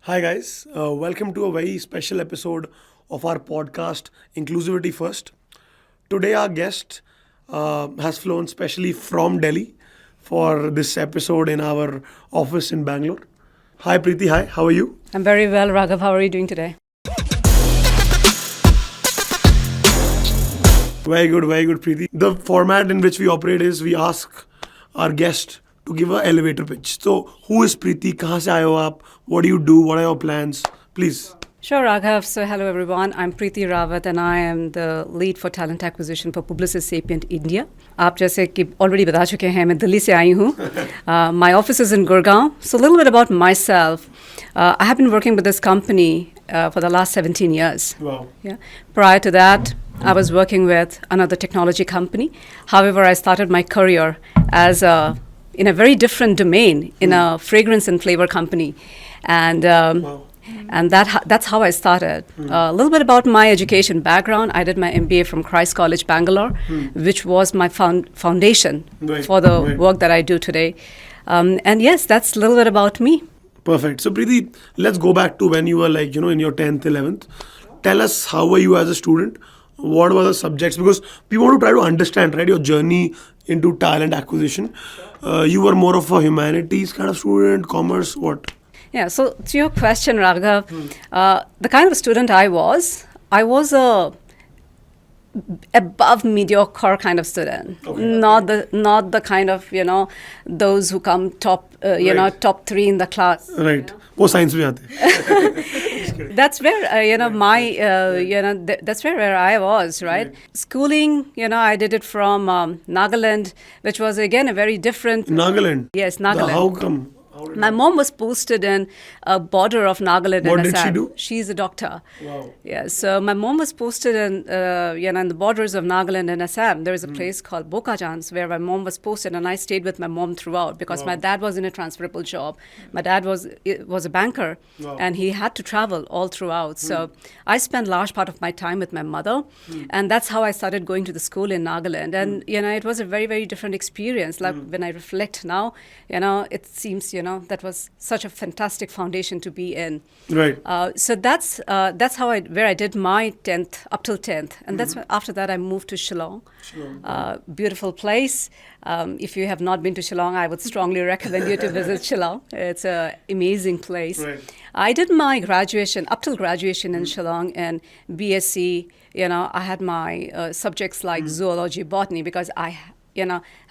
Hi, guys. Welcome to a very special episode of our podcast, Inclusivity First. Today, our guest has flown specially from Delhi for this episode in our office in Bangalore. Hi, Preeti. Hi, how are you? I'm very well, Raghav. How are you doing today? Very good, Preeti. The format in which we operate is we ask our guest to give an elevator pitch. So, who is Preeti? Kahan se aaye ho aap? What do you do? What are your plans? Please. Sure, Raghav. So, hello, everyone. I'm Preeti Ravat, and I am the lead for talent acquisition for Publicis Sapient India. आप जैसे कि already बता चुके हैं, मैं दिल्ली से आई हूँ. My office is in Gurgaon. So, a little bit about myself. I have been working with this company for the last 17 years. Wow. Yeah. Prior to that, I was working with another technology company. However, I started my career as in a very different domain, in a fragrance and flavor company. And Wow. and that's how I started. A little bit about my education background. I did my MBA from Christ College, Bangalore, which was my foundation Right, for the right. work that I do today. And yes, that's a little bit about me. Perfect. So, Preeti, let's go back to when you were in your 10th, 11th. Tell us, how were you as a student? What were the subjects? Because we want to try to understand, right, your journey into talent acquisition. You were more of a humanities kind of student, commerce, what? Yeah, so to your question, Raghav, the kind of student I was a above mediocre kind of student, Okay, not the kind of those who come top Right. top 3 in the class. Right. वो science में आते हैं. That's where that's where I was, right? Schooling, I did it from Nagaland, which was again a very different. Nagaland. Yes, Nagaland. How come? How did My mom was posted in a border of Nagaland What and did she Assam. do? She's a doctor. Wow. Yeah, so my mom was posted in in the borders of Nagaland and Assam. There is a place called Bokajans where my mom was posted, and I stayed with my mom throughout because my dad was in a transferable job. My dad was a banker, Wow. and he had to travel all throughout. So I spent large part of my time with my mother, and that's how I started going to the school in Nagaland. And it was a very different experience. Like when I reflect now, it seems that was such a fantastic foundation to be in. Right. So that's how where I did my 10th up till 10th, and that's when, after that I moved to Shillong. Shillong. Beautiful place. If you have not been to Shillong, I would strongly recommend you to visit Shillong. It's an amazing place. Right. I did my graduation up till graduation in Shillong and BSc. I had my subjects like zoology, botany because I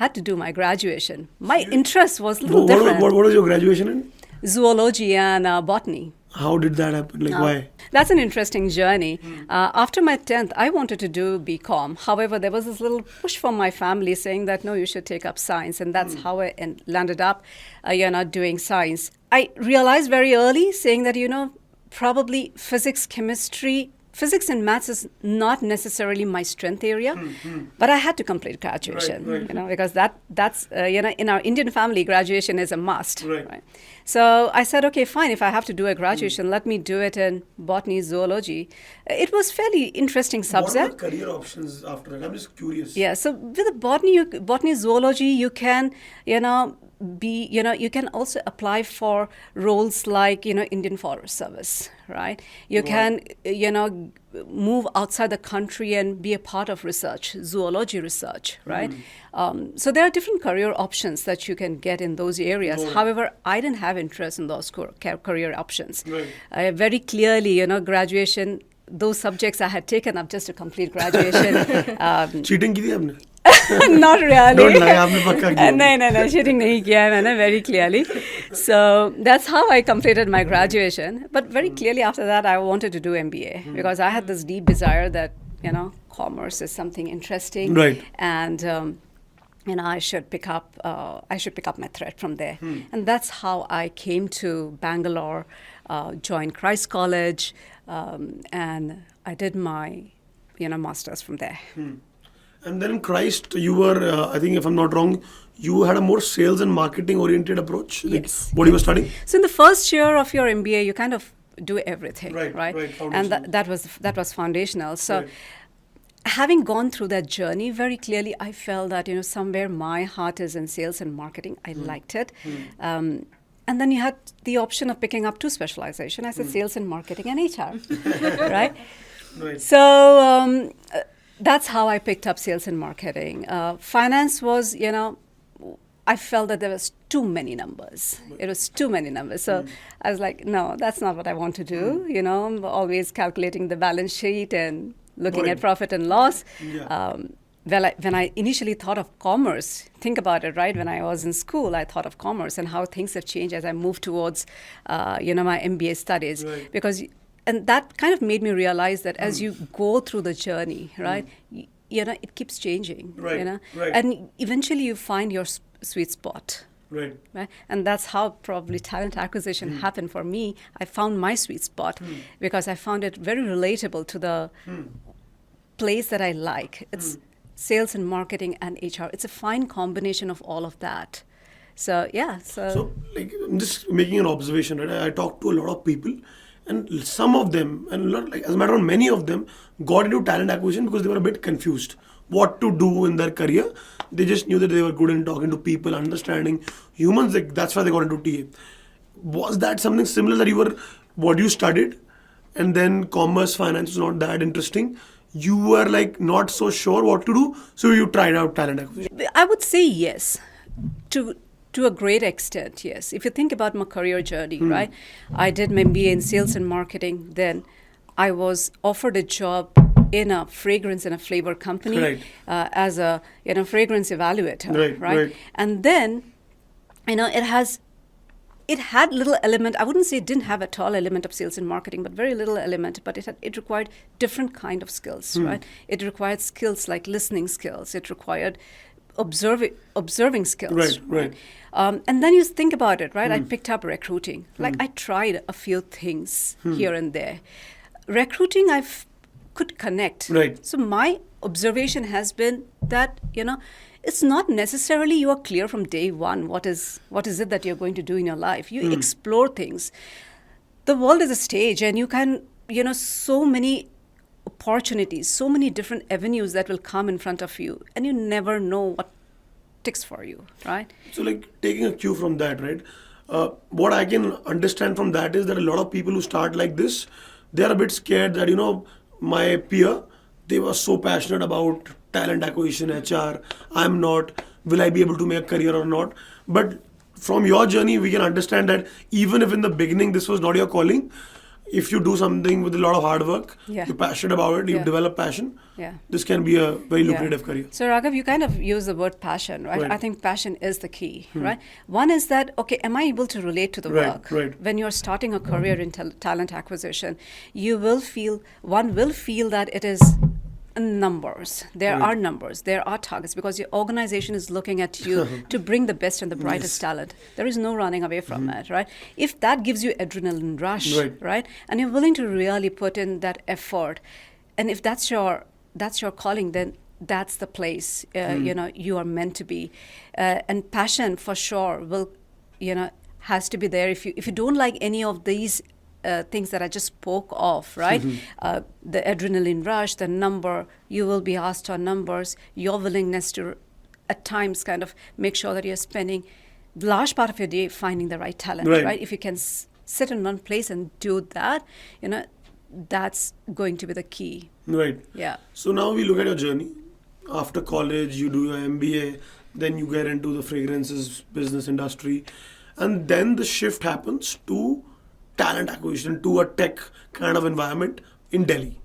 had to do my graduation. My interest was a little different. What was your graduation in? Zoology and botany. How did that happen? Like, why? That's an interesting journey. After my 10th, I wanted to do BCom. However, there was this little push from my family saying that, no, you should take up science. And that's how I landed up, doing science. I realized very early saying that, probably physics and maths is not necessarily my strength area, but I had to complete graduation, Right. because that's in our Indian family, graduation is a must. Right. So I said, okay, fine. If I have to do a graduation, let me do it in botany, zoology. It was fairly interesting What are subject. the career options after that? I'm just curious. Yeah. So with the botany, zoology, you can, you can also apply for roles like, Indian Forest Service, right? You can, move outside the country and be a part of research, zoology research, right? So there are different career options that you can get in those areas. Right. However, I didn't have interest in those career options. Right. I very clearly, graduation, those subjects I had taken up just to complete graduation. Cheating की थी आपने? Not really. Don't lie, आपने पक्का किया. No, cheating नहीं किया है मैंने very clearly. So that's how I completed my graduation. But very clearly after that, I wanted to do MBA because I had this deep desire that, commerce is something interesting. Right. And, I should pick up my thread from there. And that's how I came to Bangalore, joined Christ College, and I did my, master's from there. And then in Christ, you were, I think if I'm not wrong, you had a more sales and marketing oriented approach. Like, Yes. what you were studying? So in the first year of your MBA, you kind of do everything, Right. And that was foundational. So having gone through that journey, very clearly I felt that, somewhere my heart is in sales and marketing. I liked it. And then you had the option of picking up two specialization. I said sales and marketing and HR, right? Right. So that's how I picked up sales and marketing. Finance was, I felt that there was too many numbers. It was too many numbers. So I was like, no, that's not what I want to do. I'm always calculating the balance sheet and looking at profit and loss. Yeah. When I initially thought of commerce, think about it, right? When I was in school, I thought of commerce and how things have changed as I moved towards, my MBA studies. Right. And that kind of made me realize that as you go through the journey, right, it keeps changing, Right. Right. and eventually you find your sweet spot. Right. Right? And that's how probably talent acquisition happened for me. I found my sweet spot because I found it very relatable to the place that I like. It's sales and marketing and HR. It's a fine combination of all of that. So, yeah. So, like, I'm just making an observation, right? I talked to a lot of people, and some of them, and as a matter of many of them, got into talent acquisition because they were a bit confused what to do in their career. They just knew that they were good in talking to people, understanding humans. Like, that's why they got into TA. Was that something similar that what you studied, and then commerce, finance was not that interesting? You were like not so sure what to do, so you tried out talent acquisition. I would say yes, to a great extent, yes. If you think about my career journey, right? I did my MBA in sales and marketing. Then I was offered a job in a fragrance and a flavor company Right. As a fragrance evaluator, Right. And then it had little element. I wouldn't say it didn't have at all element of sales and marketing, but very little element. But it required different kind of skills, right? It required skills like listening skills. It required observing skills. Right. And then you think about it, right? I picked up recruiting. Like I tried a few things here and there. Recruiting, could connect. Right. So my observation has been that it's not necessarily you are clear from day one what is it that you're going to do in your life. You explore things. The world is a stage, and you can so many opportunities, so many different avenues that will come in front of you, and you never know what ticks for you, right? So, like, taking a cue from that, right? What I can understand from that is that a lot of people who start like this, they are a bit scared that my peer, they were so passionate about talent acquisition, HR. I'm not. Will I be able to make a career or not? But from your journey, we can understand that even if in the beginning this was not your calling, if you do something with a lot of hard work, Yeah. you're passionate about it, you Yeah. develop passion, Yeah. this can be a very lucrative career. So Raghav, you kind of use the word passion, right? Right. I think passion is the key, right? One is that, okay, am I able to relate to the Right, work? right. When you're starting a career in talent acquisition, one will feel that it is numbers. There Right. are numbers. There are targets because your organization is looking at you to bring the best and the brightest talent. There is no running away from it, right? If that gives you adrenaline rush, Right. and you're willing to really put in that effort, and if that's your calling, then that's the place you are meant to be, and passion for sure will has to be there. If you don't like any of these things that I just spoke of, right? The adrenaline rush, the number, you will be asked on numbers, your willingness to at times kind of make sure that you're spending the large part of your day finding the right talent, right? If you can sit in one place and do that, that's going to be the key. Right. Yeah. So now we look at your journey. After college, you do your MBA, then you get into the fragrances business industry, and then the shift happens to talent acquisition, to a tech kind of environment in Delhi.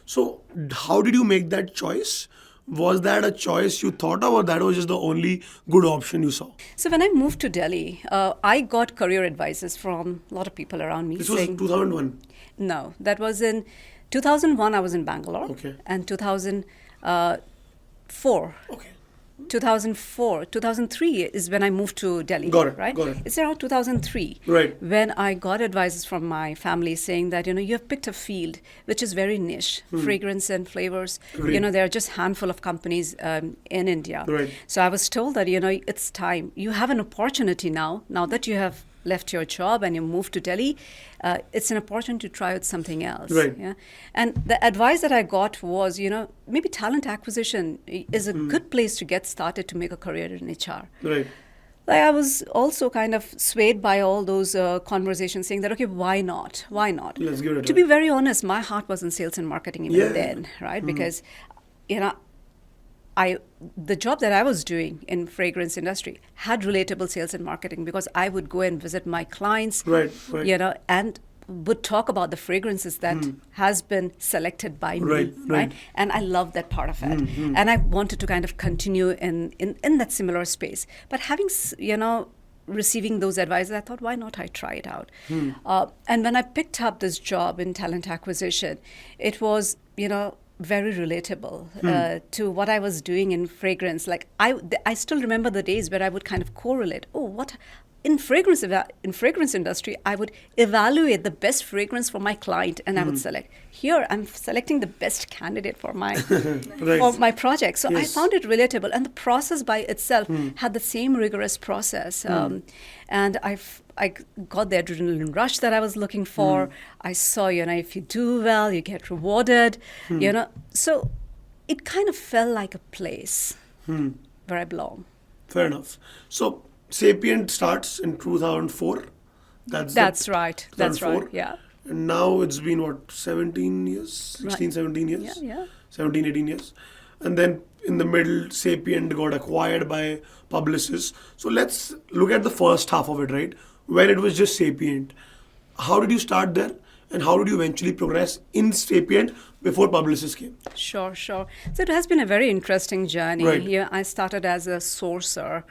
So how did you make that choice? Was that a choice you thought of, or that was just the only good option you saw? So when I moved to Delhi, I got career advices from a lot of people around me. This was 2001. No, that was in 2001. I was in Bangalore. Okay. And 2004. Okay. 2003 is when I moved to Delhi. Got it, Right? got it. It's around 2003. Right. When I got advices from my family saying that, you have picked a field which is very niche, fragrance and flavors. Agreed. There are just handful of companies in India. Right. So I was told that, it's time. You have an opportunity now that you have left your job and you moved to Delhi, it's an opportunity to try out something else. Right. Yeah. And the advice that I got was, maybe talent acquisition is a good place to get started to make a career in HR. Right. like I was also kind of swayed by all those conversations saying that, okay, why not? Why not? Let's give it a To try. be very honest, my heart was in sales and marketing even Yeah. then, right? Because, you know, the job that I was doing in fragrance industry had relatable sales and marketing because I would go and visit my clients, Right. you know, and would talk about the fragrances that has been selected by me, Right. And I love that part of it. And I wanted to kind of continue in that similar space. But having, receiving those advices, I thought, why not I try it out? And when I picked up this job in talent acquisition, it was, very relatable to what I was doing in fragrance. Like I still remember the days where I would kind of correlate. Oh, what in fragrance industry, I would evaluate the best fragrance for my client, and I would select. Here, I'm selecting the best candidate for my for my project. So I found it relatable, and the process by itself had the same rigorous process. And I got the adrenaline rush that I was looking for. I saw, if you do well, you get rewarded. So it kind of felt like a place where I belong. Fair enough. So Sapient starts in 2004. That's right. That's right. Yeah. And now it's been, what, 17 years? 16, Right. 17 years? Yeah. 17, 18 years. And then in the middle, Sapient got acquired by Publicis. So let's look at the first half of it, right? When it was just Sapient. How did you start there? And how did you eventually progress in Sapient before Publicis came? Sure. So it has been a very interesting journey. Right. Here, I started as a sourcer,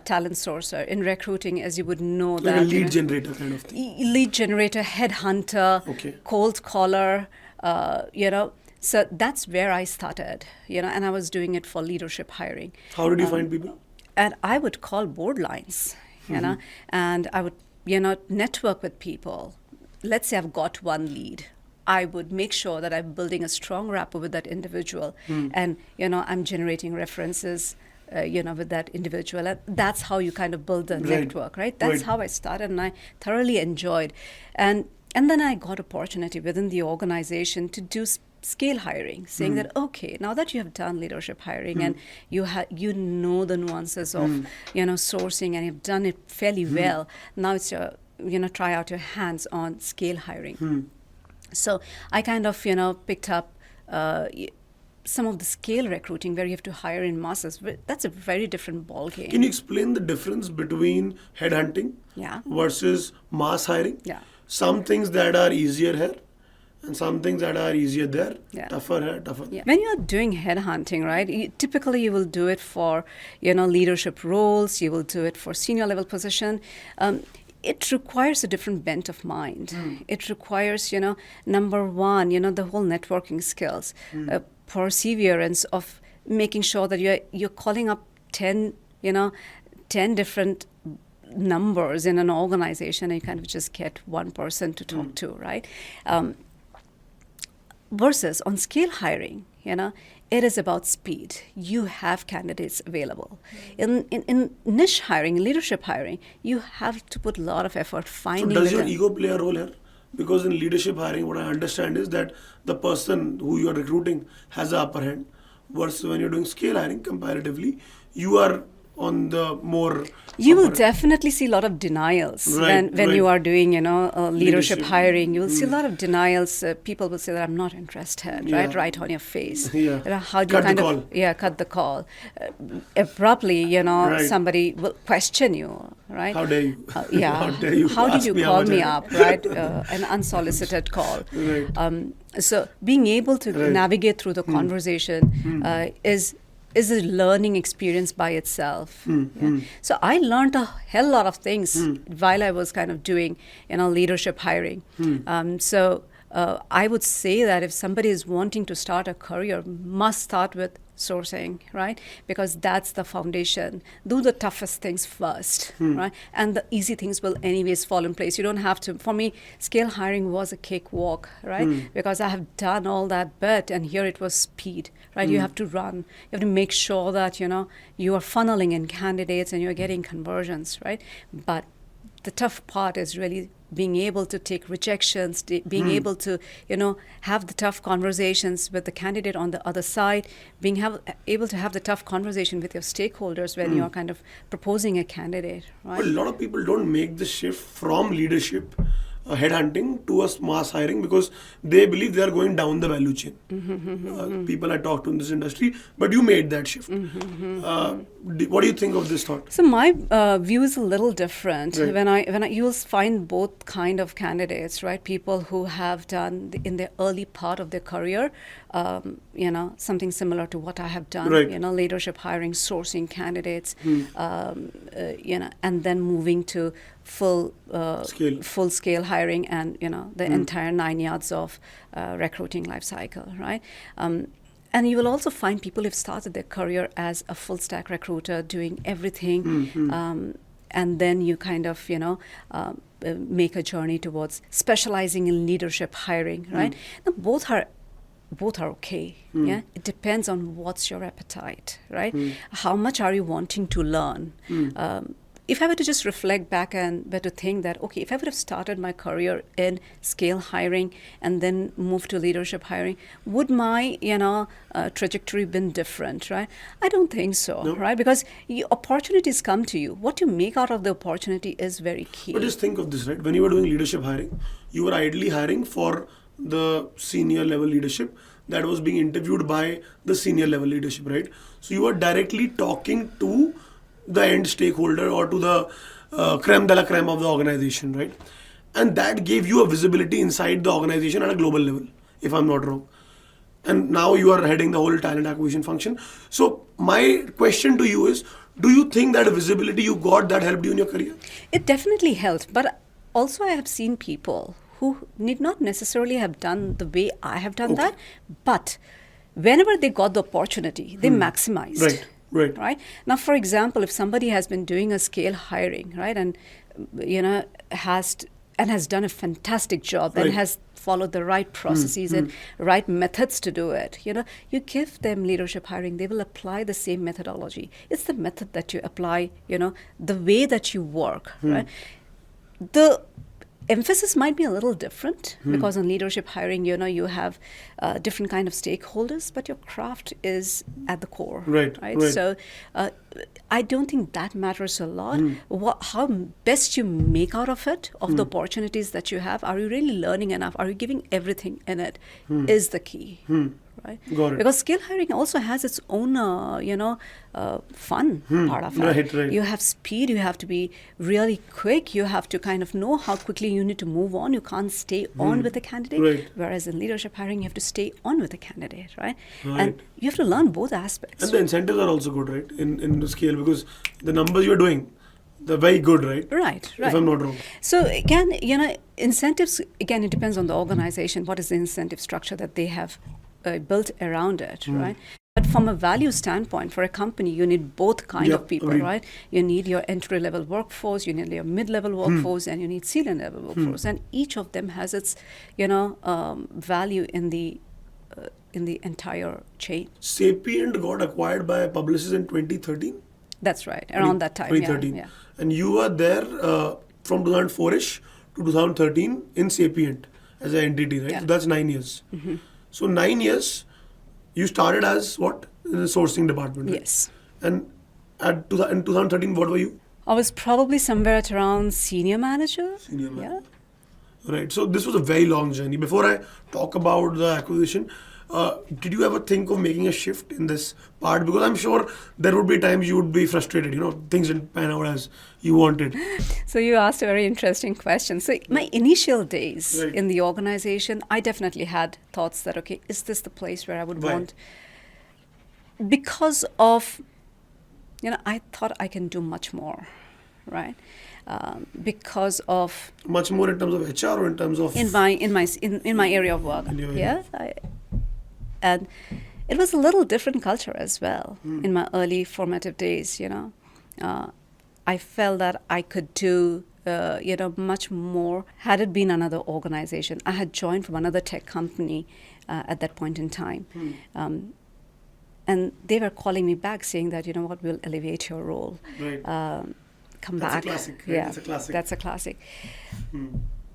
talent sourcer in recruiting, as you would know. Like that a lead generator kind of thing. Lead generator, headhunter, Okay. cold caller, So that's where I started, and I was doing it for leadership hiring. How did you find people? And I would call board lines, and I would, network with people. Let's say I've got one lead. I would make sure that I'm building a strong rapport with that individual, and I'm generating references, with that individual. And that's how you kind of build the network, right? That's how I started, and I thoroughly enjoyed. And then I got opportunity within the organization to do scale hiring, saying that, okay, now that you have done leadership hiring and you know the nuances of sourcing, and you've done it fairly well, now it's try out your hands on scale hiring. So I kind of picked up some of the scale recruiting where you have to hire in masses. That's a very different ballgame. Can you explain the difference between headhunting versus mass hiring? Yeah. Some things that are easier here and some things that are easier there. Yeah. Tougher here, tougher. Yeah. When you're doing headhunting, right, typically you will do it for, leadership roles, you will do it for senior level position. It requires a different bent of mind. It requires, number one, the whole networking skills, perseverance of making sure that you're calling up 10 different numbers in an organization, and you kind of just get one person to talk to, right? Versus on scale hiring, it is about speed. You have candidates available. In niche hiring, leadership hiring, you have to put a lot of effort finding. So does your ego play a role here? Because in leadership hiring, what I understand is that the person who you are recruiting has the upper hand. Versus when you're doing scale hiring, comparatively, you are on the more. You will definitely see a lot of denials when you are doing, leadership hiring. You will see a lot of denials. People will say that I'm not interested, right on your face. Yeah. How do you cut the call? Abruptly, somebody will question you, right? How dare you? How dare you? How did you call me up, right? An unsolicited call. Right. So being able to navigate through the conversation is a learning experience by itself. So I learned a hell lot of things while I was kind of doing, leadership hiring. So I would say that if somebody is wanting to start a career, must start with sourcing, right? Because that's the foundation. Do the toughest things first, right? And the easy things will anyways fall in place. You don't have to. For me, scale hiring was a cakewalk, right? Because I have done all that bit, and here it was speed, right? You have to run. You have to make sure that, you are funneling in candidates and you're getting conversions, right? But the tough part is really being able to take rejections, being able to, have the tough conversations with the candidate on the other side, able to have the tough conversation with your stakeholders when you're kind of proposing a candidate, right? But a lot of people don't make the shift from leadership headhunting to a mass hiring because they believe they are going down the value chain. People I talk to in this industry, but you made that shift. What do you think of this thought? So my view is a little different. Right. When I you'll find both kind of candidates, right? People who have done in their early part of their career, something similar to what I have done. Right. Leadership hiring, sourcing candidates, and then moving to full scale hiring and the entire 9 yards of recruiting life cycle, right? And you will also find people who've started their career as a full stack recruiter doing everything, and then you kind of make a journey towards specializing in leadership hiring, right? Now both are okay. Yeah, it depends on what's your appetite, right? How much are you wanting to learn? If I were to just reflect back and were to think that, okay, if I would have started my career in scale hiring and then moved to leadership hiring, would my trajectory been different, right? I don't think so, No. right? Because opportunities come to you. What you make out of the opportunity is very key. But just think of this, right? When you were doing leadership hiring, you were ideally hiring for the senior level leadership that was being interviewed by the senior level leadership, right? So you were directly talking to the end stakeholder or to the creme de la creme of the organization, right? And that gave you a visibility inside the organization at a global level, if I'm not wrong. And now you are heading the whole talent acquisition function. So my question to you is, do you think that visibility you got that helped you in your career? It definitely helped, but also I have seen people who need not necessarily have done the way I have done that, but whenever they got the opportunity, they maximized. Right. Now, for example, if somebody has been doing a scale hiring, right, and has done a fantastic job and has followed the right processes and right methods to do it, you give them leadership hiring, they will apply the same methodology. It's the method that you apply, the way that you work, right? The emphasis might be a little different because in leadership hiring, you have different kind of stakeholders, but your craft is at the core. Right. So I don't think that matters a lot. How best you make out of it, of the opportunities that you have, are you really learning enough? Are you giving everything in it? Is the key. Right? Got it. Because skill hiring also has its own, fun part of it. Right. You have speed. You have to be really quick. You have to kind of know how quickly you need to move on. You can't stay on with the candidate. Right. Whereas in leadership hiring, you have to stay on with the candidate, right? And you have to learn both aspects. And the incentives are also good, right? In the scale, because the numbers you're doing, they're very good, right? Right. If I'm not wrong. So again, incentives, again, it depends on the organization. What is the incentive structure that they have built around it, right? But from a value standpoint, for a company, you need both kind of people, agreed. right? You need your entry-level workforce, you need your mid-level workforce, and you need senior-level workforce. And each of them has its, value in the entire chain. Sapient got acquired by Publicis in 2013? That's right, around that time. 2013. Yeah. And you were there from 2004-ish to 2013 in Sapient as an entity, right? Yeah. So that's 9 years. So 9 years, you started as what? In the sourcing department, right? Yes. And in 2013, what were you? I was probably somewhere at around senior manager. Senior manager. Right. So this was a very long journey. Before I talk about the acquisition, did you ever think of making a shift in this part? Because I'm sure there would be times you would be frustrated, things didn't pan out as you wanted. So you asked a very interesting question. So my initial days Right. in the organization, I definitely had thoughts that, okay, is this the place where I would Why? want? Because of, I thought I can do much more, right? Because of Much more in terms of HR or in terms of... in my area of work. In your area. And it was a little different culture as well in my early formative days. I felt that I could do much more had it been another organization. I had joined from another tech company at that point in time. And they were calling me back saying that, we'll elevate your role. Right. Come That's a back. classic, right? Yeah, That's a classic. That's a classic.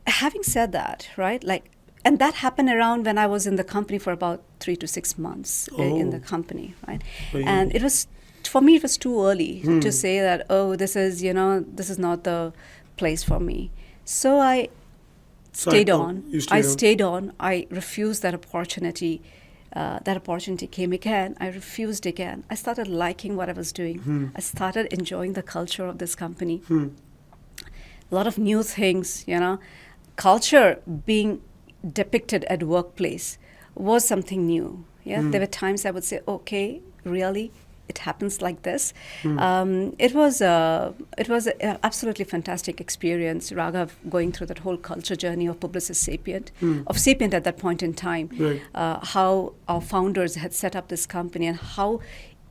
having said that, right, like, and that happened around when I was in the company for about 3 to 6 months in the company, right? And it was, for me, it was too early to say that, oh, this is, this is not the place for me. So I stayed on. I stayed on. I refused that opportunity. That opportunity came again. I refused again. I started liking what I was doing. I started enjoying the culture of this company. A lot of new things, culture being depicted at workplace was something new. There were times I would say, okay, really, it happens like this. It was an absolutely fantastic experience, Raghav, going through that whole culture journey of Publicis Sapient, of Sapient at that point in time, how our founders had set up this company and how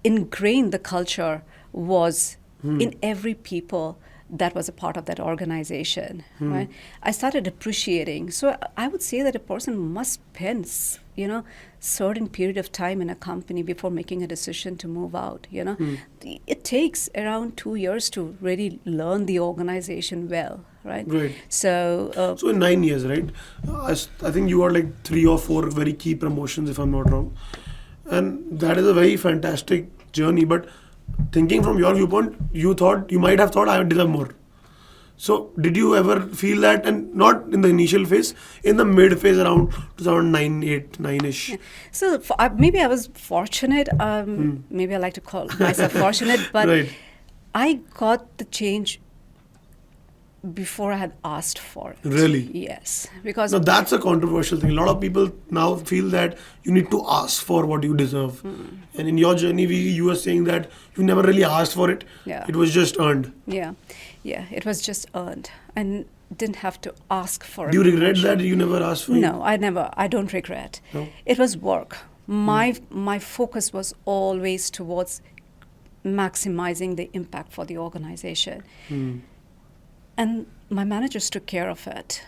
ingrained the culture was in every people that was a part of that organization, right? I started appreciating. So I would say that a person must spend, certain period of time in a company before making a decision to move out, It takes around 2 years to really learn the organization well, right? So in 9 years, right? I think you got like 3 or 4 very key promotions, if I'm not wrong. And that is a very fantastic journey. But thinking from your viewpoint, you might have thought I deserve more. So did you ever feel that, and not in the initial phase, in the mid phase around 2009, 8, 9-ish? Yeah. So maybe I was fortunate. Maybe I like to call myself fortunate, but I got the change before I had asked for it. Really? Yes. Because now that's a controversial thing. A lot of people now feel that you need to ask for what you deserve. And in your journey, you were saying that you never really asked for it. It was just earned. Yeah, it was just earned. And didn't have to ask for it. Do you regret that you never asked for it? No, I don't regret. No? It was work. My focus was always towards maximizing the impact for the organization. And my managers took care of it.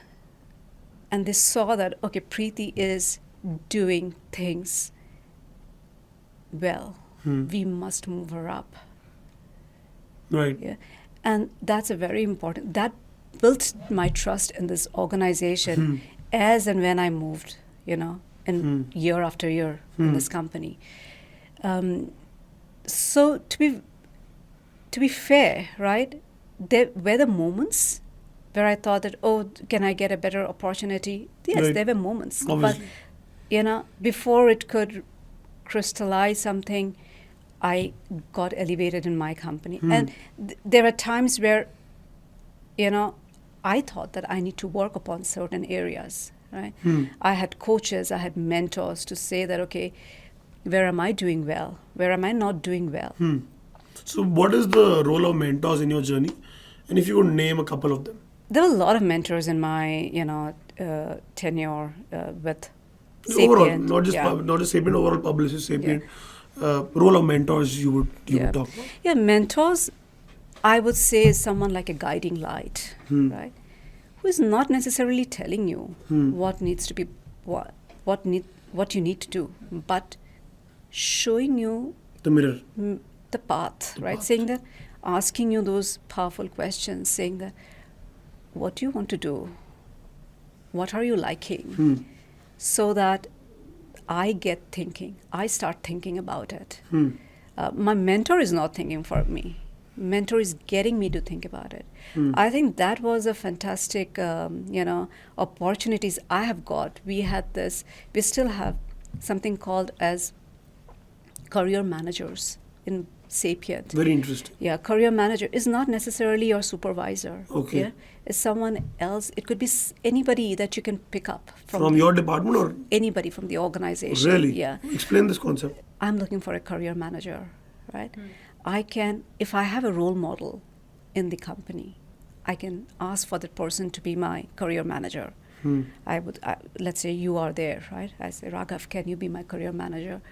And they saw that, okay, Preeti is doing things well. We must move her up. Right. Yeah. And that's a very important, that built my trust in this organization as and when I moved, and year after year in this company. So to be fair, right? There were the moments where I thought that, oh, can I get a better opportunity? Yes, there were moments. Obviously. But, before it could crystallize something, I got elevated in my company. And there were times where, I thought that I need to work upon certain areas, right? I had coaches, I had mentors to say that, okay, where am I doing well? Where am I not doing well? So what is the role of mentors in your journey? And if you could name a couple of them. There were a lot of mentors in my, tenure with Sapient. Overall, not just Sapient, overall Publicis, Sapient. Role of mentors you would talk about. Yeah, mentors, I would say, is someone like a guiding light, right? Who is not necessarily telling you what needs to be, what you need to do, but showing you the mirror. The path, right? Saying that, asking you those powerful questions, saying that, what do you want to do? What are you liking? So that I get thinking. I start thinking about it. My mentor is not thinking for me. Mentor is getting me to think about it. I think that was a fantastic, opportunities I have got. We still have something called as career managers in Sapient. Very interesting. Yeah, career manager is not necessarily your supervisor. Okay. Yeah, it's someone else. It could be anybody that you can pick up from your department or anybody from the organization. Really? Yeah. Explain this concept. I'm looking for a career manager, right? I can, if I have a role model in the company, I can ask for that person to be my career manager. Let's say you are there, right? I say, Raghav, can you be my career manager?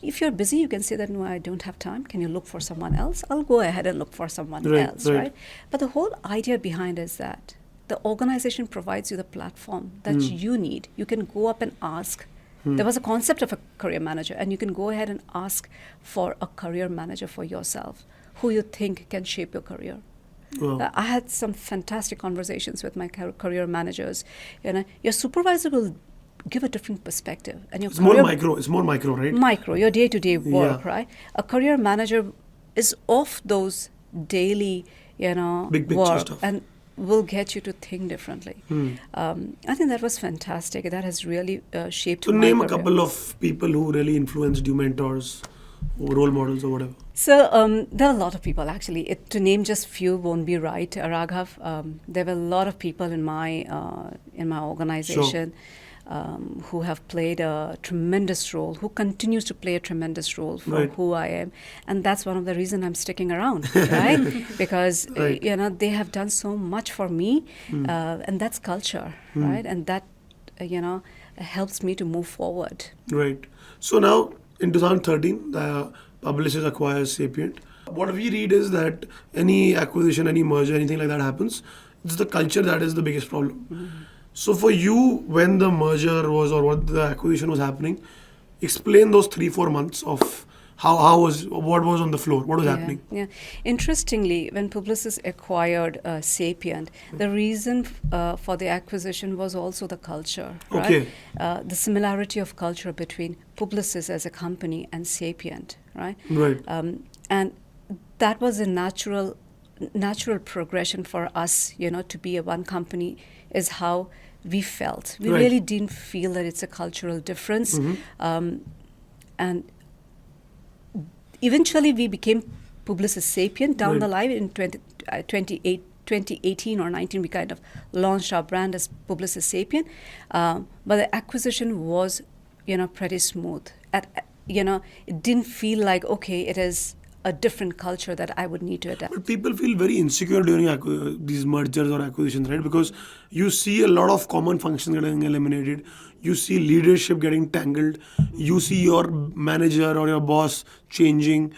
If you're busy, you can say that, no, I don't have time. Can you look for someone else? I'll go ahead and look for someone else, right? But the whole idea behind is that the organization provides you the platform that you need. You can go up and ask. There was a concept of a career manager, and you can go ahead and ask for a career manager for yourself, who you think can shape your career. Wow. I had some fantastic conversations with my career managers. Your supervisor will give a different perspective, and your It's more micro. It's more micro, right? Micro, your day-to-day work, Yeah. right? A career manager is off those daily, Big picture work stuff. and will get you to think differently. I think that was fantastic. That has really shaped So my name a career. couple of people who really influenced you, mentors, or role models, or whatever. So there are a lot of people actually. To name just few won't be right, Raghav. There were a lot of people in my organization who have played a tremendous role, who continues to play a tremendous role for Right. who I am, and that's one of the reasons I'm sticking around, right? Because Right. they have done so much for me, and that's culture, right? And that helps me to move forward. Right. So now, in 2013, the Publicis acquires Sapient. What we read is that any acquisition, any merger, anything like that happens, it's the culture that is the biggest problem. So for you, when the merger was or what the acquisition was happening, explain those 3-4 months of what was on the floor, what was happening. Yeah. Interestingly, when Publicis acquired Sapient, the reason for the acquisition was also the culture. Right? Okay. The similarity of culture between Publicis as a company and Sapient, right? Right. And that was a natural progression for us, to be a one company, is how we felt. We Right. really didn't feel that it's a cultural difference. And eventually we became Publicis Sapient down Right. the line in 2018 or 19. We kind of launched our brand as Publicis Sapient. But the acquisition was, pretty smooth. It didn't feel like, okay, it is a different culture that I would need to adapt. But people feel very insecure during these mergers or acquisitions, right? Because you see a lot of common functions getting eliminated. You see leadership getting tangled. You see your manager or your boss changing.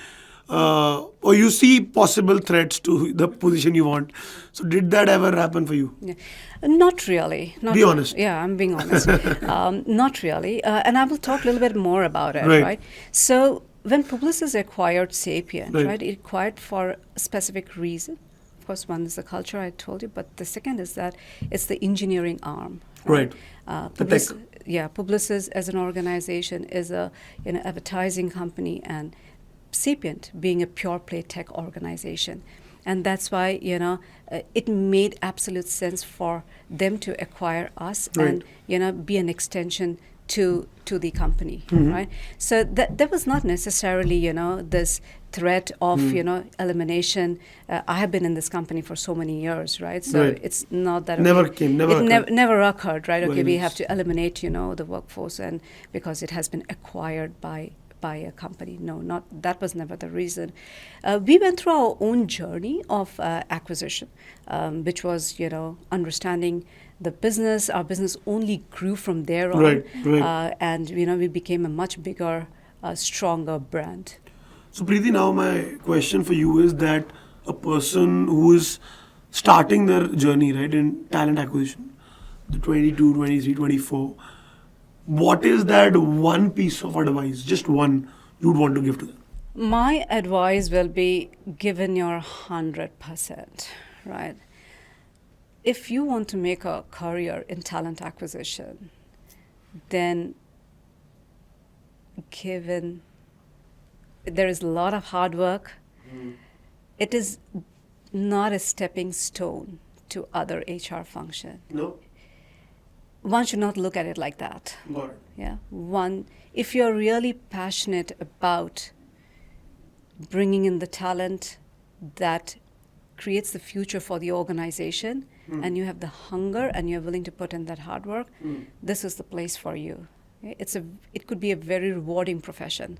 Or you see possible threats to the position you want. So did that ever happen for you? Yeah. Not really. Be honest. Yeah, I'm being honest. Not really. And I will talk a little bit more about it, Right. right? So when Publicis acquired Sapient, Right. right, it acquired for a specific reason. Of course, one is the culture I told you, but the second is that it's the engineering arm. Right. The tech. Publicis as an organization is a advertising company, and Sapient being a pure play tech organization. And that's why, it made absolute sense for them to acquire us Right. and, be an extension to the company, right? So that was not necessarily, this threat of, elimination. I have been in this company for so many years, right? So Right. it's not that Never okay, came, never it occurred. never occurred, right? Okay, Very we nice. have to eliminate, the workforce, and because it has been acquired by a company. No, that was never the reason. We went through our own journey of acquisition, which was, understanding the business. Our business only grew from there on. Right, right. And, we became a much bigger, stronger brand. So Preeti, now my question for you is that a person who is starting their journey, right, in talent acquisition, the 22, 23, 24, what is that one piece of advice, just one, you'd want to give to them? My advice will be given your 100%, right? If you want to make a career in talent acquisition, then there is a lot of hard work. It is not a stepping stone to other HR function. No? One should not look at it like that. Got it. Yeah. If you're really passionate about bringing in the talent that creates the future for the organization, and you have the hunger and you're willing to put in that hard work, this is the place for you. It could be a very rewarding profession,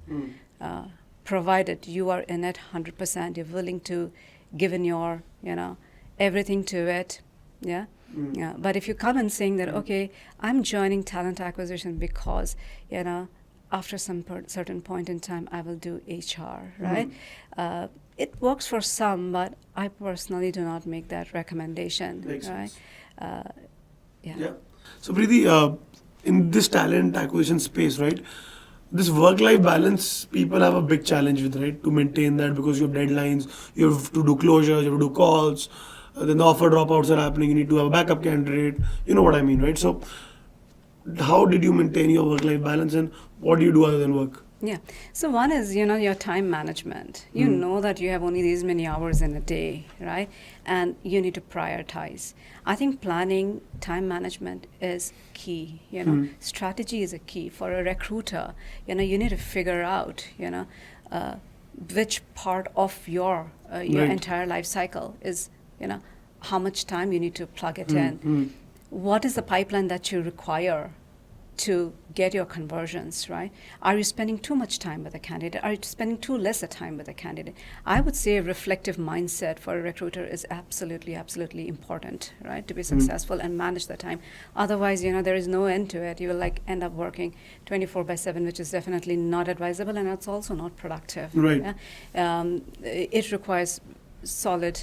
provided you are in it 100%. You're willing to give in your, everything to it. Yeah. Yeah. But if you come and saying that, okay, I'm joining talent acquisition because, after some certain point in time, I will do HR, right? It works for some, but I personally do not make that recommendation, Makes right? sense. Yeah. Yeah. So Preeti, in this talent acquisition space, right, this work-life balance, people have a big challenge with, right? To maintain that, because you have deadlines, you have to do closures, you have to do calls, then the offer dropouts are happening, you need to have a backup candidate. You know what I mean, right? So how did you maintain your work-life balance, and what do you do other than work? Yeah. So one is, your time management. You know that you have only these many hours in a day, right? And you need to prioritize. I think planning, time management is key. Strategy is a key for a recruiter. You need to figure out, which part of your Right. entire life cycle is, how much time you need to plug it in. What is the pipeline that you require to get your conversions, right? Are you spending too much time with a candidate? Are you spending too less a time with a candidate? I would say a reflective mindset for a recruiter is absolutely, absolutely important, right? To be successful and manage the time. Otherwise, there is no end to it. You will end up working 24/7, which is definitely not advisable, and it's also not productive. Right. Yeah? It requires solid,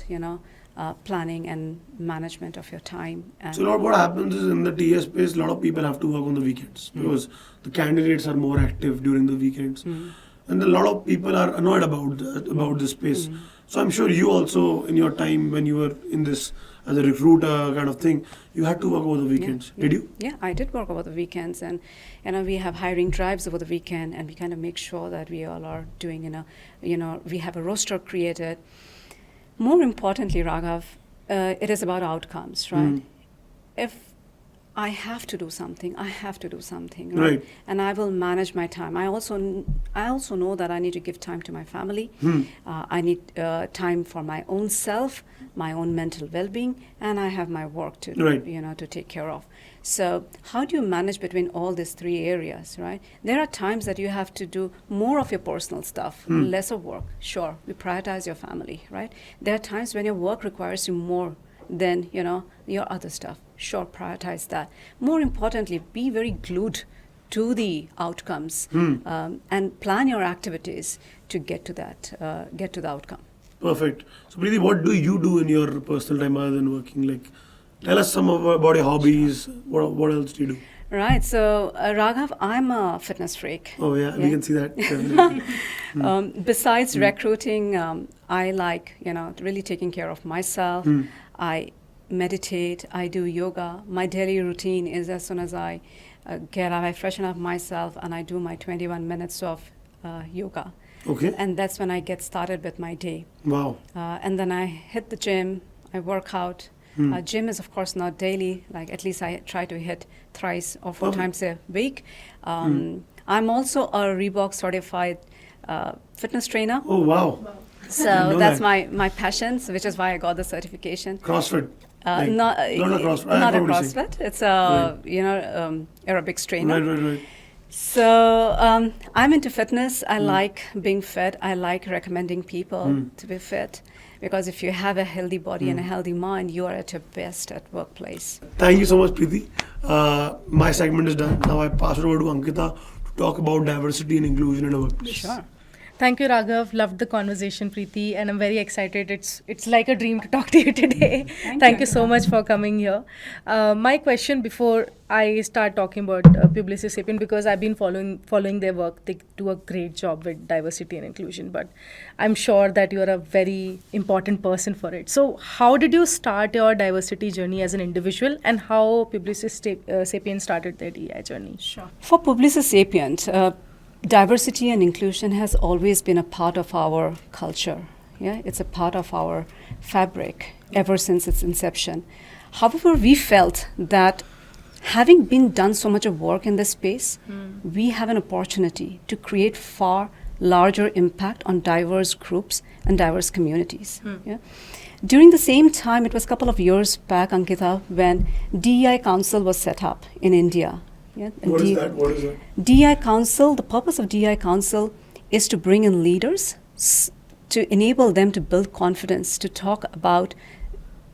planning and management of your time. And So what happens is, in the TS space, a lot of people have to work on the weekends because the candidates are more active during the weekends, and a lot of people are annoyed about this space. So I'm sure you also, in your time when you were in this as a recruiter kind of thing, you had to work over the weekends. Did you? Yeah, I did work over the weekends, and we have hiring drives over the weekend, and we kind of make sure that we all are doing, we have a roster created. More importantly, Raghav, it is about outcomes, right? If I have to do something, I have to do something, right? And I will manage my time. I also know that I need to give time to my family. I need time for my own self, my own mental well-being, and I have my work to to take care of. So how do you manage between all these three areas, right? There are times that you have to do more of your personal stuff, less of work. Sure, we prioritize your family, right? There are times when your work requires you more than, your other stuff. Sure, prioritize that. More importantly, be very glued to the outcomes and plan your activities to get to the outcome. Perfect. So Preeti, what do you do in your personal time other than working? Like, tell us some about your hobbies. What else do you do? Right. So, Raghav, I'm a fitness freak. Oh, yeah. We can see that. Definitely. Besides recruiting, I like, really taking care of myself. I meditate. I do yoga. My daily routine is, as soon as I get up, I freshen up myself, and I do my 21 minutes of yoga. Okay. And that's when I get started with my day. Wow. And then I hit the gym. I work out. Gym is, of course, not daily. Like, at least I try to hit thrice or 4 times a week. I'm also a Reebok certified fitness trainer. Oh, wow. So that's my passion, which is why I got the certification. CrossFit. Not a CrossFit. Not a CrossFit. It's a aerobics trainer. Right. So I'm into fitness. I like being fit. I like recommending people to be fit, because if you have a healthy body and a healthy mind, you are at your best at workplace. Thank you so much, Preeti. My segment is done. Now I pass it over to Ankita to talk about diversity and inclusion in a workplace. Sure. Thank you, Raghav. Loved the conversation, Preeti, and I'm very excited. It's like a dream to talk to you today. Thank you so much for coming here. My question before I start talking about Publicis Sapient, because I've been following their work. They do a great job with diversity and inclusion, but I'm sure that you're a very important person for it. So how did you start your diversity journey as an individual, and how Publicis Sapient started their DEI journey? Sure. For Publicis Sapient, diversity and inclusion has always been a part of our culture. Yeah, it's a part of our fabric ever since its inception. However, we felt that having been done so much of work in this space, we have an opportunity to create far larger impact on diverse groups and diverse communities. Yeah? During the same time, it was a couple of years back, Ankita, when DEI Council was set up in India. Yeah? What is that? DEI Council, the purpose of DEI Council is to bring in leaders to enable them to build confidence, to talk about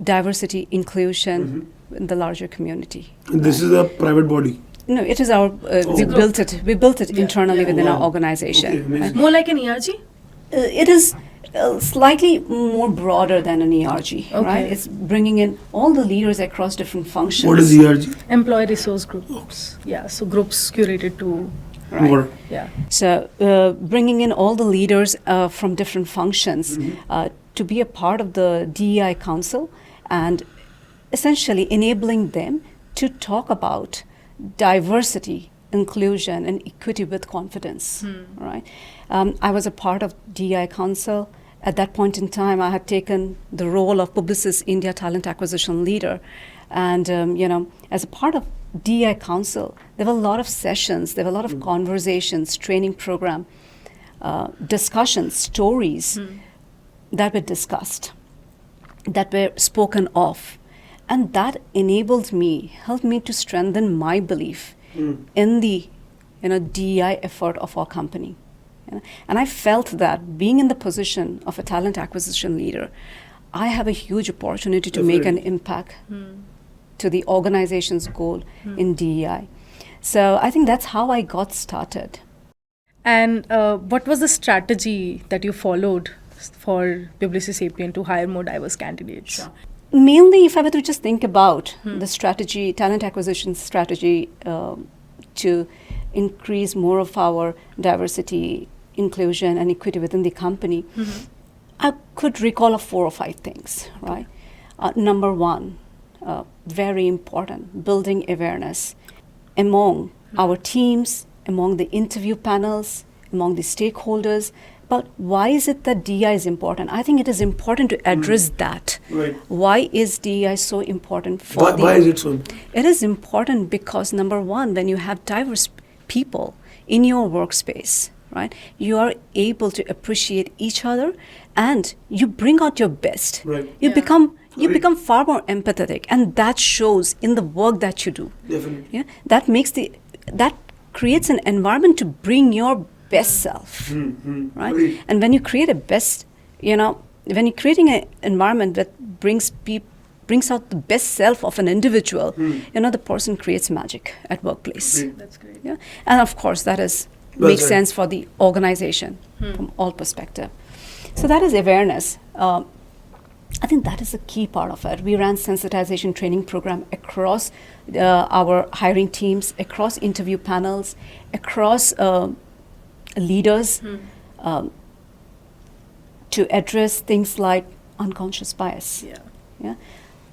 diversity, inclusion in the larger community. And this is a private body? No, it is our, we built it internally within our organization. Okay, More like an ERG? It is slightly more broader than an ERG, right? It's bringing in all the leaders across different functions. What is ERG? Employee resource groups. Yeah, so groups curated to Right. More. Yeah. So, bringing in all the leaders from different functions to be a part of the DEI Council and essentially enabling them to talk about diversity, inclusion, and equity with confidence. Right? I was a part of DEI Council. At that point in time, I had taken the role of Publicis India Talent Acquisition Leader. And, as a part of DEI Council, there were a lot of sessions, there were a lot of conversations, training program, discussions, stories that were discussed, that were spoken of. And that enabled me, helped me to strengthen my belief in the DEI effort of our company. And I felt that being in the position of a talent acquisition leader, I have a huge opportunity to make an impact to the organization's goal in DEI. So I think that's how I got started. And what was the strategy that you followed for Publicis Sapient to hire more diverse candidates? Sure. Mainly, if I were to just think about the strategy, talent acquisition strategy, to increase more of our diversity, inclusion, and equity within the company, I could recall of 4 or 5 things, right? Number one, very important, building awareness among our teams, among the interview panels, among the stakeholders. But why is it that DEI is important? I think it is important to address that. Right. Why is DEI so important for Why is it so important? It is important because, number one, when you have diverse people in your workspace, right, you are able to appreciate each other and you bring out your best. Right. You Yeah. become far more empathetic, and that shows in the work that you do. Definitely. Yeah, that creates an environment to bring your best self, right? Right. And when you create a best, when you're creating an environment that brings out the best self of an individual, the person creates magic at workplace. Great. That's great. Yeah, and of course that is Well makes said. sense for the organization from all perspective. So that is awareness. I think that is a key part of it. We ran sensitization training program across our hiring teams, across interview panels, across leaders to address things like unconscious bias. Yeah,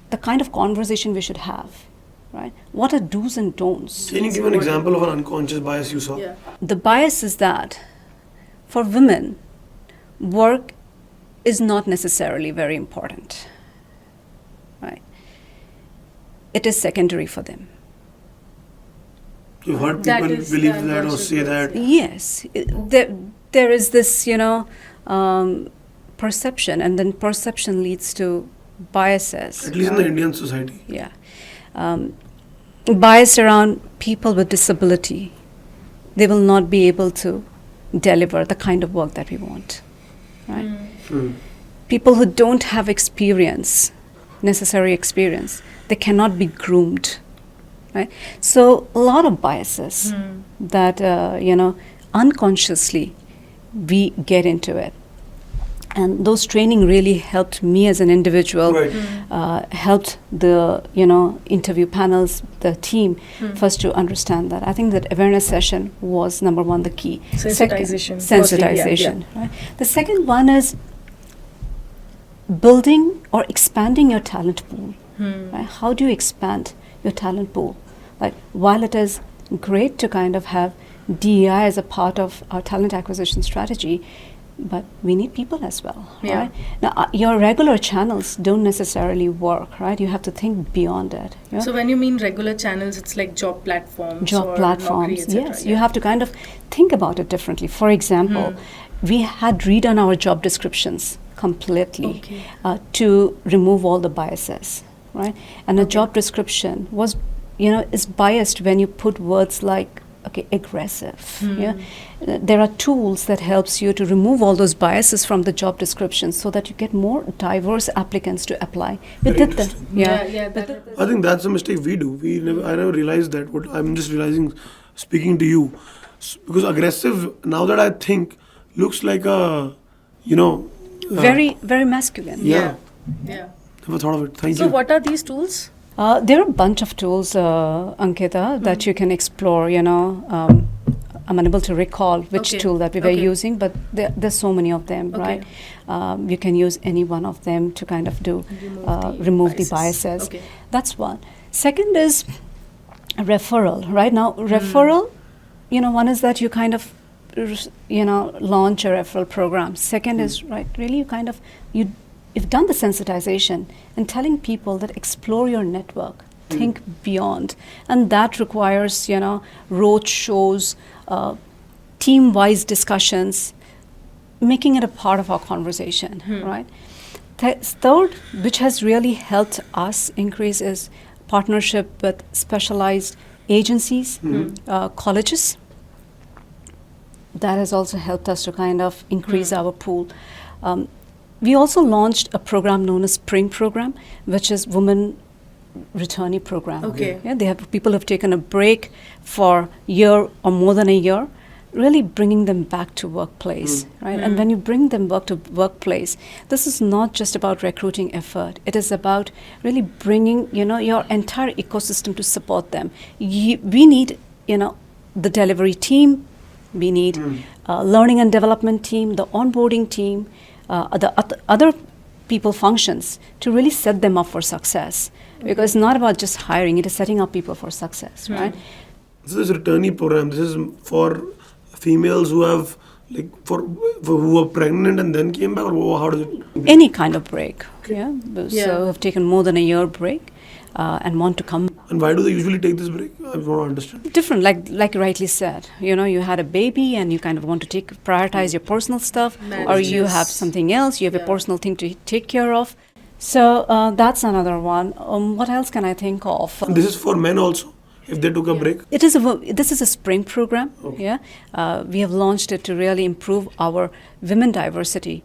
the kind of conversation we should have, right? What are do's and don'ts? Can you give an example of an unconscious bias you saw? Yeah. The bias is that for women, work is not necessarily very important, right? It is secondary for them. You've heard That people is believe the that or unconscious say bias, that. Yes, there is this, perception, and then perception leads to biases. At least in the Indian society. Yeah. Bias around people with disability. They will not be able to deliver the kind of work that we want, right? People who don't have necessary experience, they cannot be groomed, right? So a lot of biases that, unconsciously we get into it. And those training really helped me as an individual, Right. helped the, interview panels, the team, first to understand that. I think that awareness session was number one, the key. Sensitization. Sensitization. Right? The second one is building or expanding your talent pool. Right? How do you expand your talent pool? Like, while it is great to kind of have DEI as a part of our talent acquisition strategy, but we need people as well, Yeah. right? Now, your regular channels don't necessarily work, right? You have to think beyond it. Yeah? So when you mean regular channels, it's like job platforms. Job or platforms, Naukri, et cetera, yes. You have to kind of think about it differently. For example, we had redone our job descriptions completely to remove all the biases, right? And a job description was, is biased when you put words like, aggressive. Yeah, there are tools that helps you to remove all those biases from the job description so that you get more diverse applicants to apply. We Very did that. interesting. Yeah, But that- I think that's a mistake we do. I never realized that. What I'm just realizing, speaking to you, because aggressive. Now that I think, looks like a, very, very masculine. yeah. Yeah. Never thought of it. Thank So you. what are these tools? There are a bunch of tools, Ankita, that you can explore. I'm unable to recall which Okay. tool that we were Okay. using, but there's so many of them, Okay. right? You can use any one of them to kind of do remove the biases. Okay. That's one. Second is referral. Right now, referral, one is that you kind of launch a referral program. Second is really you kind of you've done the sensitization and telling people that explore your network, think beyond, and that requires road shows, team-wise discussions, making it a part of our conversation, right? Third, which has really helped us increase, is partnership with specialized agencies, colleges. That has also helped us to kind of increase our pool. We also launched a program known as Spring Program, which is Women Returnee Program. Okay. Yeah, they have people who've taken a break for a year or more than a year, really bringing them back to workplace, right? And when you bring them back to workplace, this is not just about recruiting effort. It is about really bringing, your entire ecosystem to support them. We need, the delivery team. We need learning and development team, the onboarding team, other people functions to really set them up for success. Because it's not about just hiring; it is setting up people for success, right? This is returnee program. This is for females who have for who were pregnant and then came back, or how does it? Any kind of break, yeah. Yeah. So have taken more than a year break and want to come. And why do they usually take this break? I want to understand. Different, like you rightly said, you had a baby and you kind of want to prioritize your personal stuff, or you have something else, you have a personal thing to take care of. So that's another one. What else can I think of? This is for men also, if they took a break. This is a spring program. Okay. Yeah, we have launched it to really improve our women diversity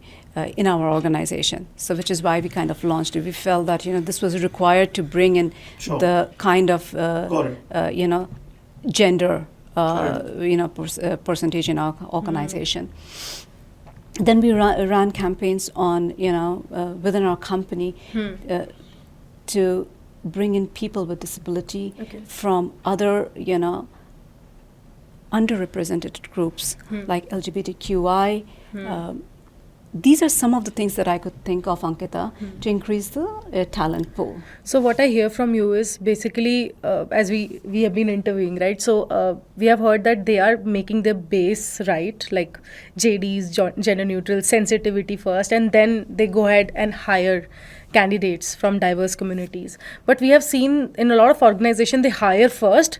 in our organization. So, which is why we kind of launched it. We felt that this was required to bring in the kind of gender percentage in our organization. Then we ran campaigns on within our company to bring in people with disability from other underrepresented groups like LGBTQI. These are some of the things that I could think of, Ankita, to increase the talent pool. So what I hear from you is basically, as we have been interviewing, right? So we have heard that they are making their base right, like JDs, gender neutral, sensitivity first, and then they go ahead and hire candidates from diverse communities. But we have seen in a lot of organizations, they hire first,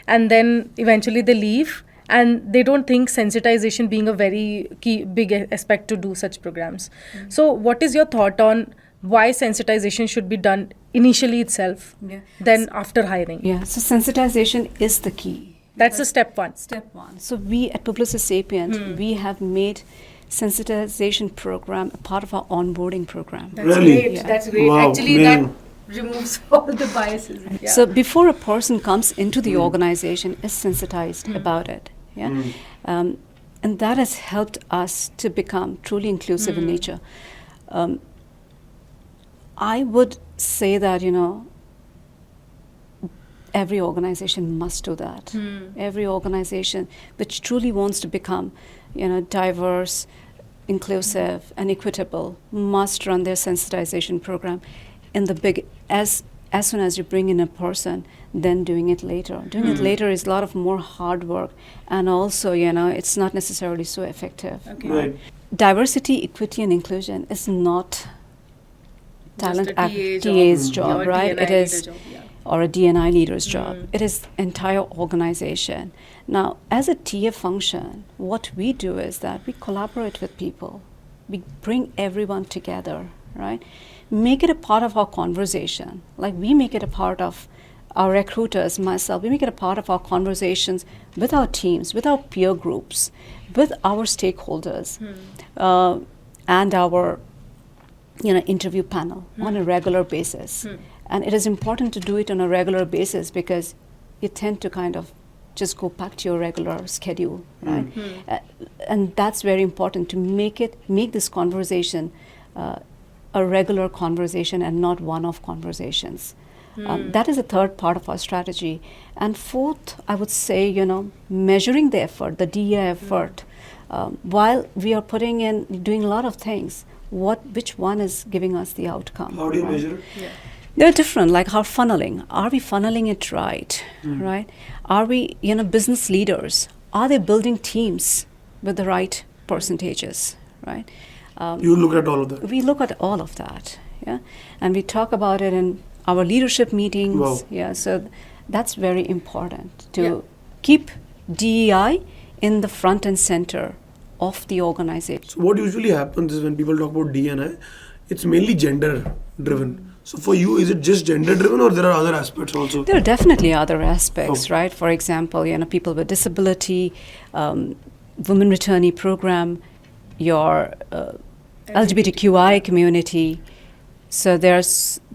and then eventually they leave. And they don't think sensitization being a very big aspect to do such programs. So what is your thought on why sensitization should be done initially itself, then after hiring? Yeah, so sensitization is the key. That's a step one. Step one. So we at Publicis Sapient, we have made sensitization program a part of our onboarding program. That's Really? great. Yeah. That's great. Wow, Actually, amazing. that removes all the biases. Yeah. So before a person comes into the organization, is sensitized about it. Yeah, and that has helped us to become truly inclusive in nature. I would say that every organization must do that. Every organization which truly wants to become, diverse, inclusive, and equitable must run their sensitization program in the big as soon as you bring in a person, then doing it later. Doing it later is a lot of more hard work, and also, it's not necessarily so effective. Okay. Right. Diversity, equity, and inclusion is not talent Just a TA TA's job. job, Or right? DNI It is, leader job, yeah. or a DNI leader's job. It is entire organization. Now, as a TA function, what we do is that we collaborate with people. We bring everyone together, right? Make it a part of our conversation. Like we make it a part of our recruiters, myself, we make it a part of our conversations with our teams, with our peer groups, with our stakeholders, and our interview panel on a regular basis. And it is important to do it on a regular basis because you tend to kind of just go back to your regular schedule, right? And that's very important to make this conversation a regular conversation and not one-off conversations. That is the third part of our strategy. And fourth, I would say, measuring the effort, the DEI effort. While we are doing a lot of things, which one is giving us the outcome? How do you measure it? Yeah. They're different, like how funneling. Are we funneling it right? Right? Are we, business leaders? Are they building teams with the right percentages? Right? You look at all of that. We look at all of that, yeah, and we talk about it in our leadership meetings. Wow. Yeah, so that's very important to keep DEI in the front and center of the organization. So what usually happens is when people talk about D&I, it's mainly gender driven. So for you, is it just gender driven or there are other aspects also? There are definitely other aspects, right? For example, people with disability, Women Returnee Program, your LGBTQI community. So there are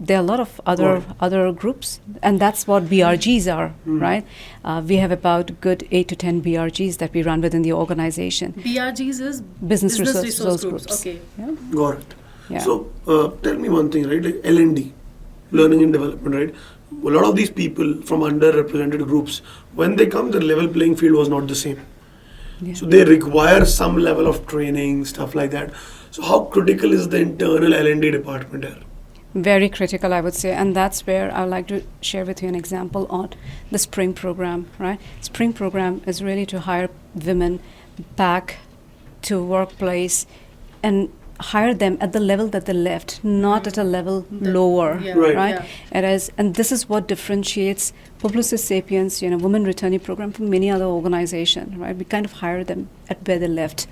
a lot of other groups, and that's what BRGs are, right? We have about good 8 to 10 BRGs that we run within the organization. BRGs is Business resource groups. Okay. Yeah. Got it. Yeah. So tell me one thing, right? Like L&D, learning and development, right? A lot of these people from underrepresented groups, when they come, the level playing field was not the same. Yeah. So they require some level of training, stuff like that. So how critical is the internal L&D department here? Very critical, I would say, and that's where I'd like to share with you an example on the Spring program, right? Spring program is really to hire women back to workplace and hire them at the level that they left, not at a level lower, Yeah. Right. right? Yeah. It is, and this is what differentiates Publicis Sapient's, Women Returnee Program from many other organizations, right? We kind of hire them at where they left.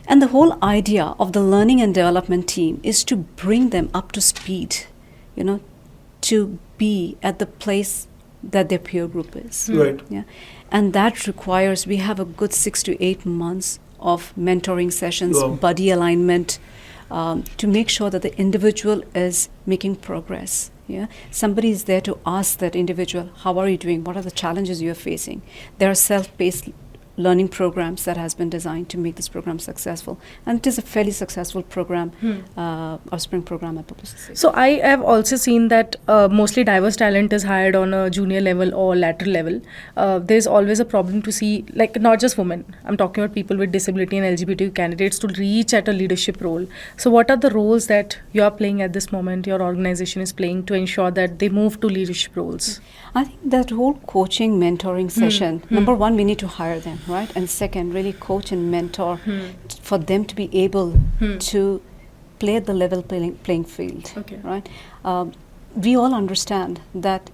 And the whole idea of the learning and development team is to bring them up to speed, to be at the place that their peer group is. Right. Yeah. And that requires, we have a good 6 to 8 months of mentoring sessions, Wow. buddy alignment, to make sure that the individual is making progress. Yeah, somebody is there to ask that individual, how are you doing? What are the challenges you are facing? There are self-paced learning programs that has been designed to make this program successful, and it is a fairly successful program, our Spring program at Publicis. So I have also seen that mostly diverse talent is hired on a junior level or lateral level. There's always a problem to see, like not just women, I'm talking about people with disability and LGBT candidates to reach at a leadership role. So what are the roles that you are playing at this moment, your organization is playing to ensure that they move to leadership roles? I think that whole coaching, mentoring session, number one, we need to hire them, right? And second, really coach and mentor for them to be able to play at the level playing field, Okay. right? We all understand that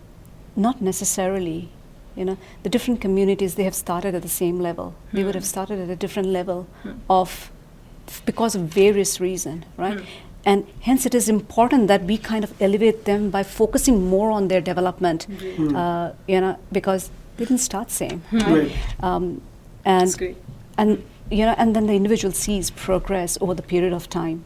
not necessarily, the different communities, they have started at the same level. They would have started at a different level because of various reasons, right? And hence it is important that we kind of elevate them by focusing more on their development, because they didn't start same, right? Right. That's great. And then the individual sees progress over the period of time.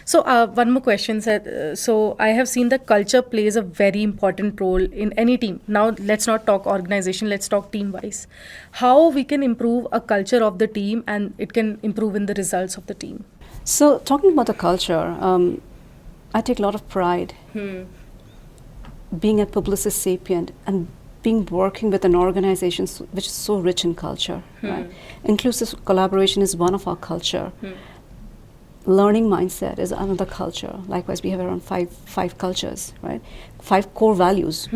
So one more question, sir. So I have seen that culture plays a very important role in any team. Now let's not talk organization, let's talk team-wise. How we can improve a culture of the team and it can improve in the results of the team? So talking about the culture, I take a lot of pride being at Publicis Sapient and working with an organization which is so rich in culture. Right? Inclusive collaboration is one of our culture. Learning mindset is another culture. Likewise, we have around five cultures, right? 5 core values.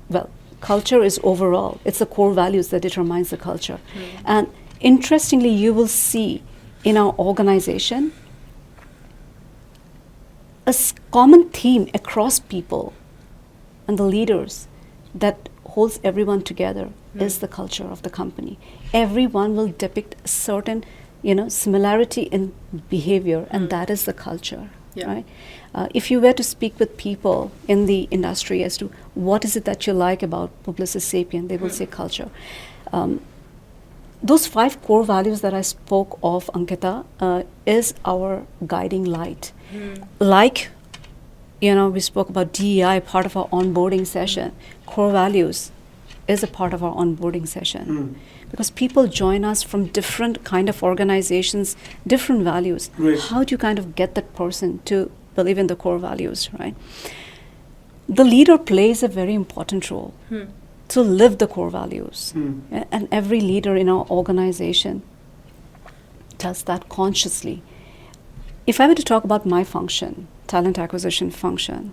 Well, culture is overall. It's the core values that determines the culture. And interestingly, you will see in our organization a common theme across people and the leaders that holds everyone together is the culture of the company. Everyone will depict a certain similarity in behavior, and that is the culture, right? If you were to speak with people in the industry as to what is it that you like about Publicis Sapient, they will say culture. Those 5 core values that I spoke of, Ankita, is our guiding light. Like, we spoke about DEI, part of our onboarding session. Core values is a part of our onboarding session. Because people join us from different kind of organizations, different values. Right. How do you kind of get that person to believe in the core values, right? the leader plays a very important role to live the core values. And every leader in our organization does that consciously. If I were to talk about my function, talent acquisition function,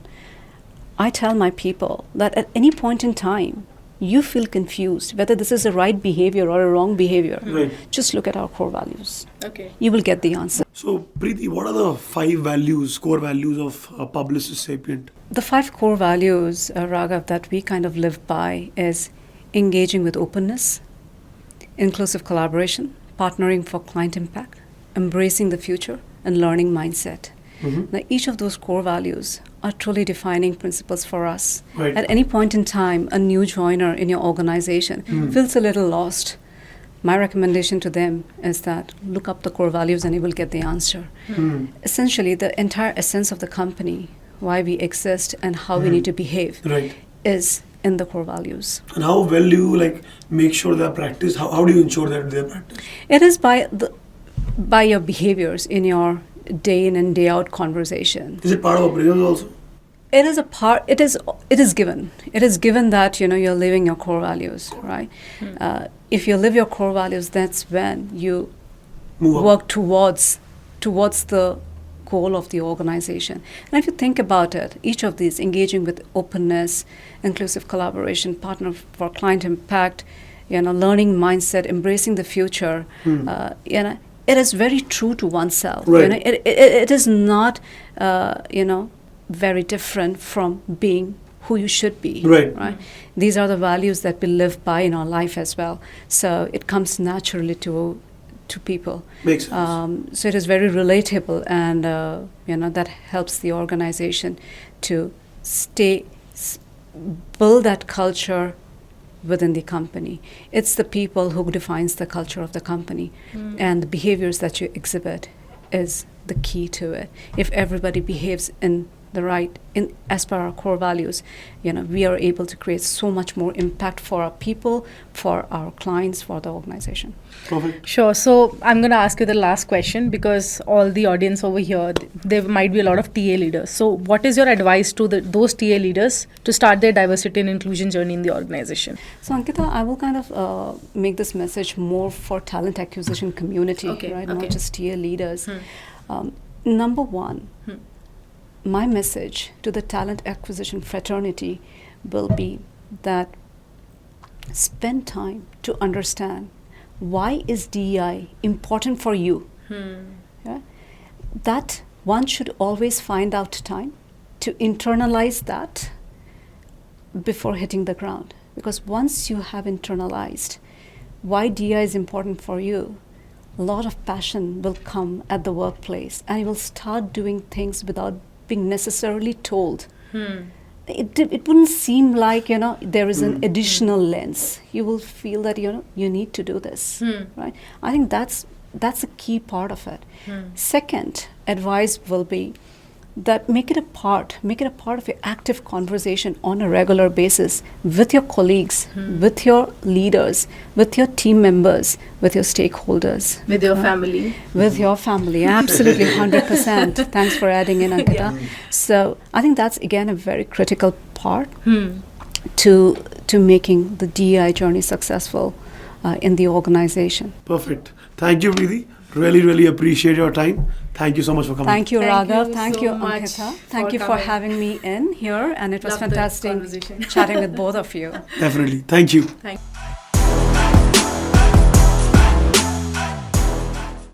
I tell my people that at any point in time, you feel confused whether this is a right behavior or a wrong behavior. Right. Just look at our core values. Okay. You will get the answer. So, Preeti, what are the 5 values, core values of Publicis Sapient? The 5 core values, Raghav, that we kind of live by is engaging with openness, inclusive collaboration, partnering for client impact, embracing the future, and learning mindset. Now, each of those core values are truly defining principles for us. Right. At any point in time, a new joiner in your organization feels a little lost. My recommendation to them is that look up the core values and you will get the answer. Essentially, the entire essence of the company, why we exist and how we need to behave, Right. is in the core values. And how well do you make sure they're practiced? How do you ensure that they're practiced? It is by your behaviors in your day in and day out conversation. Is it part of operations also? It is a part. It is given. It is given that you're living your core values, right? If you live your core values, that's when you Move up. work towards the goal of the organization. And if you think about it, each of these, engaging with openness, inclusive collaboration, partner for client impact, learning mindset, embracing the future, it is very true to oneself. Right. It is not, very different from being who you should be. Right. These are the values that we live by in our life as well. So it comes naturally to people. Makes sense. So it is very relatable, and that helps the organization to build that culture within the company. It's the people who defines the culture of the company, and the behaviors that you exhibit is the key to it. If everybody behaves as per our core values, we are able to create so much more impact for our people, for our clients, for the organization. Perfect. Sure. So I'm going to ask you the last question, because all the audience over here, there might be a lot of TA leaders. So what is your advice to those TA leaders to start their diversity and inclusion journey in the organization? So Ankita, I will kind of make this message more for talent acquisition community, right? Not just TA leaders. Number one, my message to the talent acquisition fraternity will be that spend time to understand why is DEI important for you. Yeah? That one should always find out time to internalize that before hitting the ground. Because once you have internalized why DEI is important for you, a lot of passion will come at the workplace, and you will start doing things without being necessarily told. It wouldn't seem like there is an additional lens. You will feel that you need to do this, right? I think that's a key part of it. Second advice will be that make it a part of your active conversation on a regular basis with your colleagues, with your leaders, with your team members, with your stakeholders. With your family. With your family, absolutely, 100%. Thanks for adding in, Ankita. So I think that's, again, a very critical part to making the DEI journey successful in the organization. Perfect. Thank you, Preeti. Really, really appreciate your time. Thank you so much for coming. Thank you, Raghav. Thank you so much Ankita. Thank you for coming. having me in here, and it was Loved the fantastic conversation. chatting with both of you. Definitely. Thank you. Thank you.